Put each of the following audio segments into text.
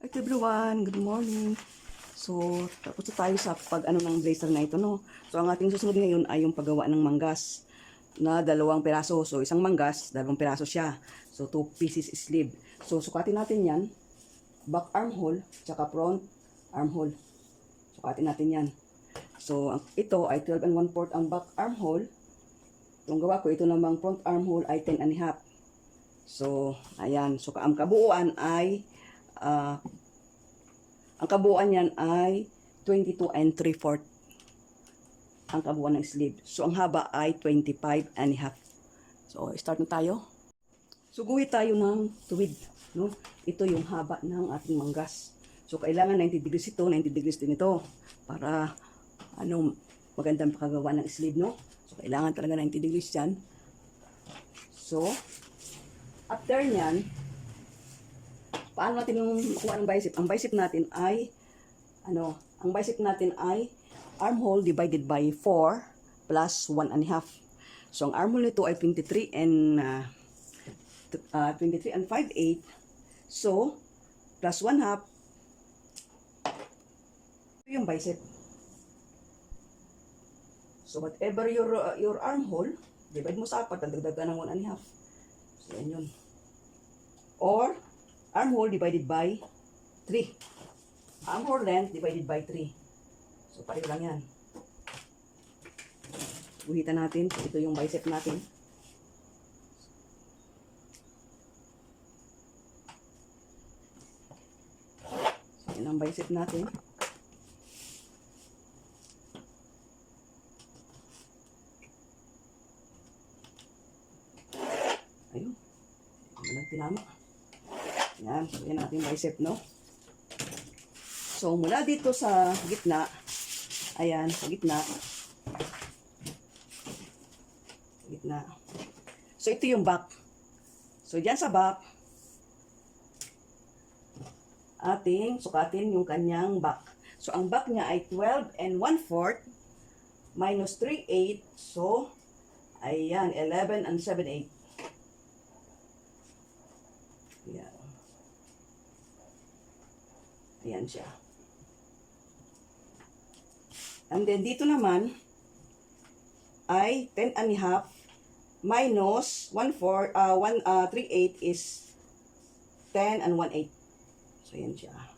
Hi everyone, good morning. So, tapos na tayo sa pag-ano ng blazer na ito, no? So, ang ating susunod ngayon ay yung paggawa ng manggas na 2 piraso. So, isang manggas, 2 piraso siya. So, 2 pieces sleeve. So, sukatin natin yan. Back armhole, tsaka front armhole. Sukatin natin yan. So, ito ay 12 and 1/4 ang back armhole. Itong gawa ko, ito namang front armhole ay 10 and a half. So, ayan. So, ang kabuuan ay ang kabuuan niyan ay 22 and 3/4 ang kabuuan ng sleeve. So, ang haba ay 25 and a half. So, start na tayo. So, guhit tayo ng tuwid. No? Ito yung haba ng ating manggas. So, kailangan 90 degrees ito, 90 degrees din ito. Para, magandang pakagawa ng sleeve, no? So, kailangan talaga 90 degrees yan. So, after nyan, paano natin makuha ng bicep? Ang bicep natin ay, ang bicep natin ay armhole divided by 4 plus 1 and a half. So, ang armhole nito ay 23 and 5/8. So, plus 1 half. Ito yung bicep. So, whatever your armhole, divide mo sa 4, dagdagan ng 1 and a half. So, yan yun. Or, armhole divided by 3. Armhole length divided by 3. So, pareho lang yan. Guhitan natin. So, ito yung bicep natin. So, yan ang bicep natin. Ayun. Walang pinama. Yan, so yan ating bicep, no? So, mula dito sa gitna, ayan, sa gitna. So, ito yung back. So, dyan sa back, ating sukatin yung kanyang back. So, ang back niya ay 12 and 1/4 minus 3/8. So, ayan, 11 and 7/8. Ayan. Ayan siya. And then, dito naman, ay 10 and a half minus 3/8 is 10 and 1/8. So, ayan siya.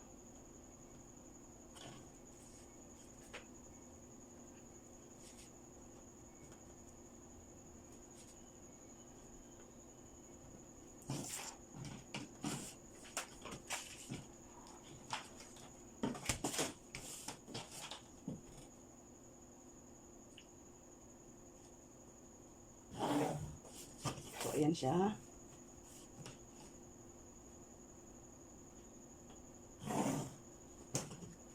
So, ayan siya.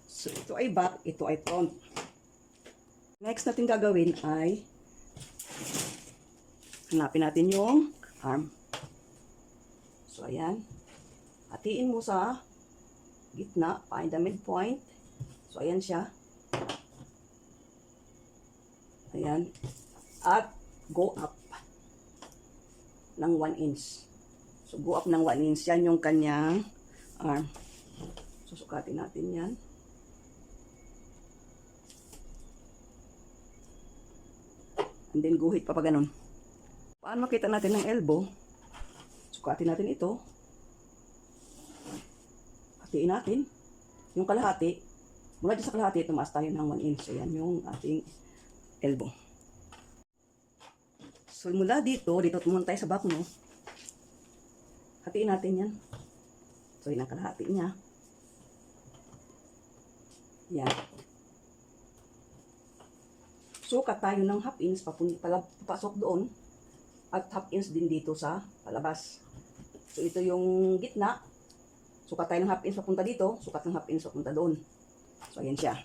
So, ito ay back, ito ay front. Next natin gagawin ay hanapin natin yung arm. So, ayan. Hatiin mo sa gitna, find the midpoint. So, ayan siya. Ayan. At go up ng 1 inch. So, go up ng 1 inch. Yan yung kanyang arm. Susukatin natin yan. And then, guhit pa pa ganun. Paano makita natin ng elbow? Sukatin natin ito. Hatiin natin. Yung kalahati. Mula dyan sa kalahati, tumaas tayo ng 1 inch. So, yan yung ating elbow. So, mula dito pumunta tayo sa back, no? Hatiin natin yan. So, yun ang kalahati niya. Yan. Sukat tayo ng half inch papasok doon. At half inch din dito sa palabas. So, ito yung gitna. Sukat tayo ng half inch papunta dito. Sukat ng half inch papunta doon. So, ayan siya.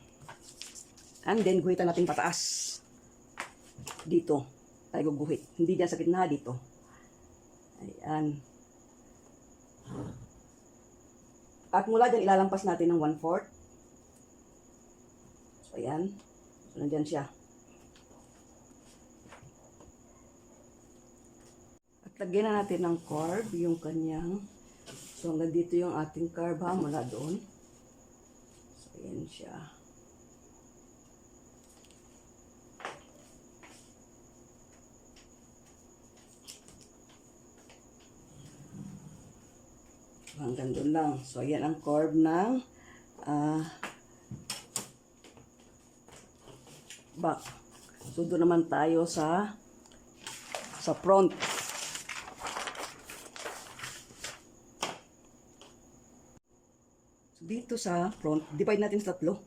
And then, guhitan natin pataas. Dito. Tayo guguhit. Hindi dyan sa gitna, dito. Ayan. At mula dyan, ilalampas natin ng 1/4. So, ayan. So, nandyan siya. At lagyan na natin ng curve yung kanyang So, hanggang dito yung ating curve ha, mula doon. So, ayan siya. So, hanggang doon lang. So, ayan ang curve ng back. So, doon naman tayo sa front. So, dito sa front, divide natin sa 3.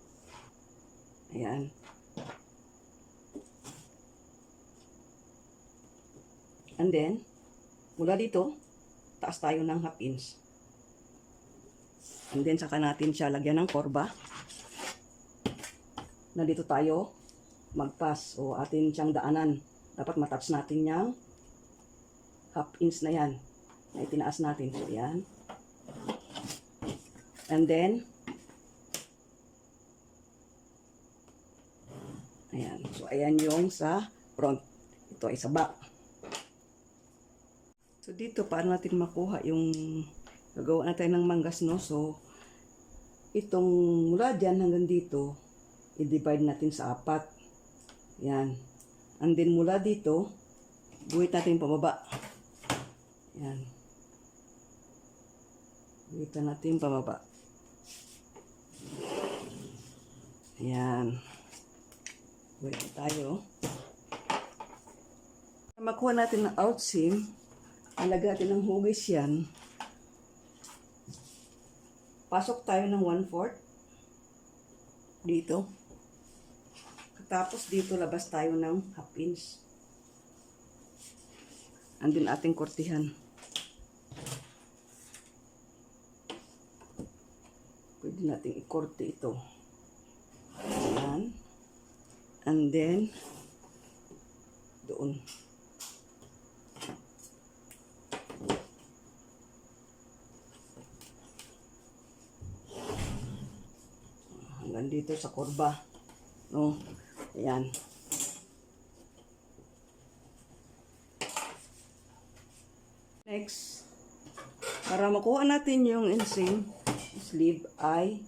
Ayan. And then, mula dito, taas tayo ng 1/2 inch. And then, saka natin siya lagyan ng korba. Na dito tayo magpas o atin siyang daanan. Dapat matouch natin yung 1/2 inch na yan na itinaas natin. So, yan. And then, ayan. So, ayan yung sa front. Ito ay sa back. So, dito, paano natin makuha yung gagawa natin ng manggas, no? So, itong mula dyan hanggang dito, i-divide natin sa 4. Yan. And then, mula dito, guhit natin pababa. Yan. Guhitan natin pababa. Yan. Guhit tayo. Makuha natin ng outseam, alagyan natin ng hugis yan. Pasok tayo ng 1/4 dito. Tapos dito labas tayo ng 1/2 inch. Andun ating kortihan. Pwede natin ikorte ito. Ayan. And then doon. Hanggang dito sa kurba. No? Ayan. Next, para makuha natin yung inseam sleeve ay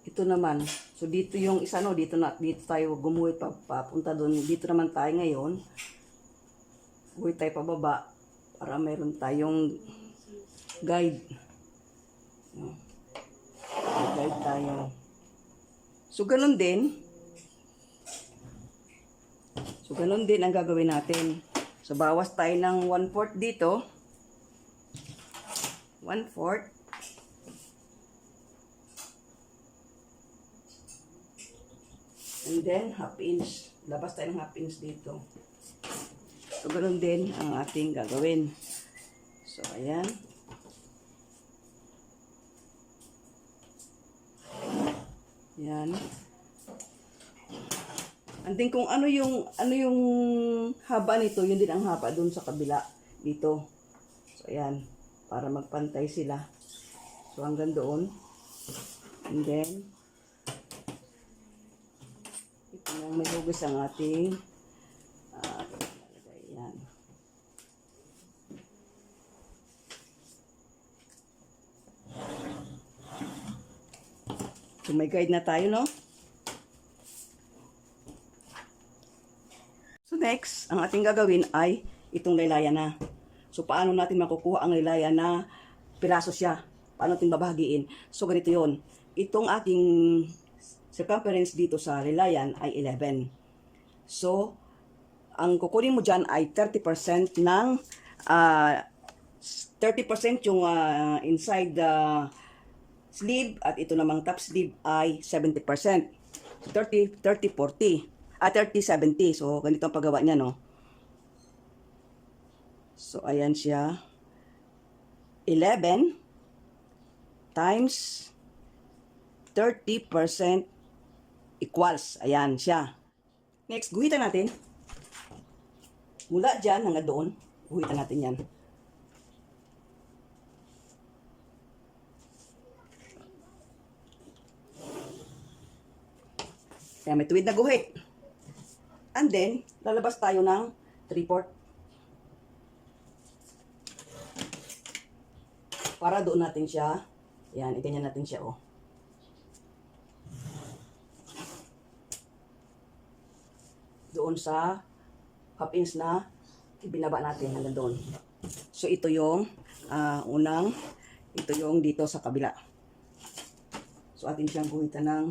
ito naman. So dito yung isa, no, dito tayo gumuhit papunta doon. Dito naman tayo ngayon. Guhit tayo pababa para meron tayong guide. Guide tayo. So ganun din. So ganun din ang gagawin natin. So bawas tayo ng 1/4 dito. 1/4. And then, 1/2 inch. Labas tayo ng 1/2 inch dito. So, ganoon din ang ating gagawin. So, ayan. Ayan. And then, kung ano yung haba nito, yun din ang haba dun sa kabila. Dito. So, ayan. Para magpantay sila. So, hanggang doon. And then, ito nang may hugas ang ating ayan. So, may guide na tayo, no? So, next, ang ating gagawin ay itong laylayan na. So, paano natin makukuha ang laylayan na piraso siya? Paano natin babahagiin? So, ganito yon. Itong ating circumference dito sa laylayan ay 11. So, ang kukunin mo dyan ay 30% ng 30% yung inside the sleeve at ito namang top sleeve ay 70%. So, 30, 40. 30, 70. So, ganito ang paggawa niya, no? So, ayan siya. 11 times 30% equals. Ayan siya. Next, guhitan natin. Mula dyan hanggang doon, guhitan natin yan. Kaya may tuwid na guhit. And then, lalabas tayo ng 3/4. para doon natin siya, yan, iganyan natin siya, oh. Doon sa half inch na ibinaba natin hanggang doon. So, ito yung ito yung dito sa kabila. So, atin siyang guhitan ng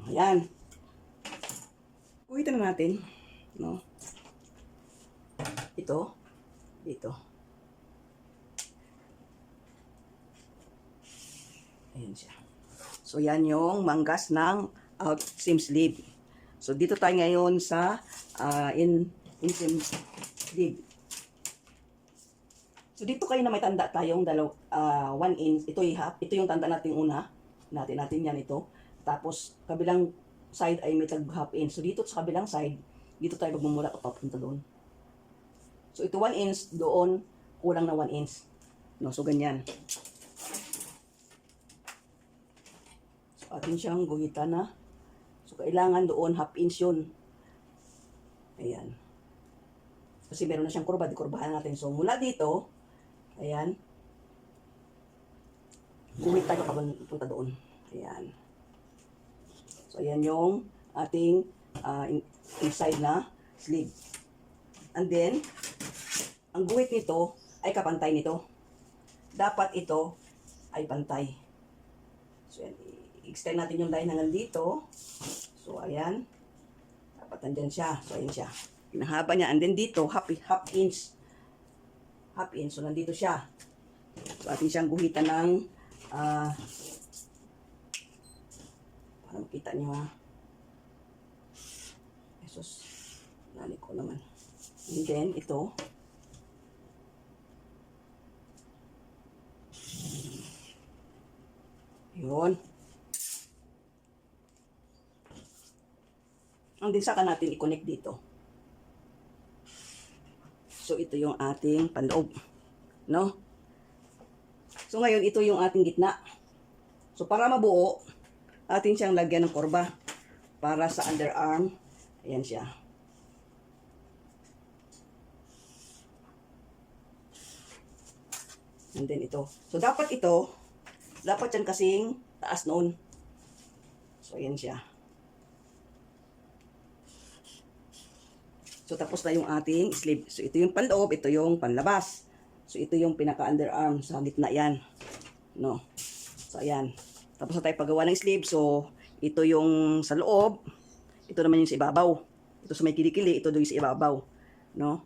ayan. Guhitan na natin, no? Ito, dito. Ayan siya. So, yan yung manggas ng out seam sleeve. So, dito tayo ngayon sa in seam sleeve. So, dito kayo na may tanda tayong 1 inch. Ito yung tanda natin una. Natin yan ito. Tapos, kabilang side ay may tag half inch. So, dito sa kabilang side, dito tayo magmumula o papunta doon. So, ito 1 inch, doon, kulang na 1 inch. No, so, ganyan. So, atin siyang guhitan na. So, kailangan doon, half inch yun. Ayan. Kasi meron na siyang kurba, dikurbahan natin. So, mula dito, ayan, guhit tayo papunta doon. Ayan. So, ayan yung ating inside na sleeve. And then, ang guhit nito ay kapantay nito. Dapat ito ay pantay. So, ayan, i-extend natin yung line hanggang dito. So, ayan. Dapat nandyan siya. So, ayan siya. Pinahaba niya. And then dito, half inch. Half inch. So, nandito siya. So, atin siyang guhitan ng para makita nyo, ha. Jesus. Nani ko naman. And then, ito. Yun. Ang din saka natin i-connect dito. So, ito yung ating panloob. No? So, ngayon, ito yung ating gitna. So, para mabuo, atin siyang lagyan ng korba. Para sa underarm. Ayan siya. And then ito. So, dapat yan kasing taas noon. So, ayan siya. So, tapos na yung ating sleeve. So, ito yung panloob, ito yung panlabas. So, ito yung pinaka-underarm. Sa gitna yan. No? So, ayan. Tapos na tayo paggawa ng sleeve. So, ito yung sa loob. Ito naman yung sa ibabaw. Ito sa may kilikili. Ito doon sa ibabaw. No?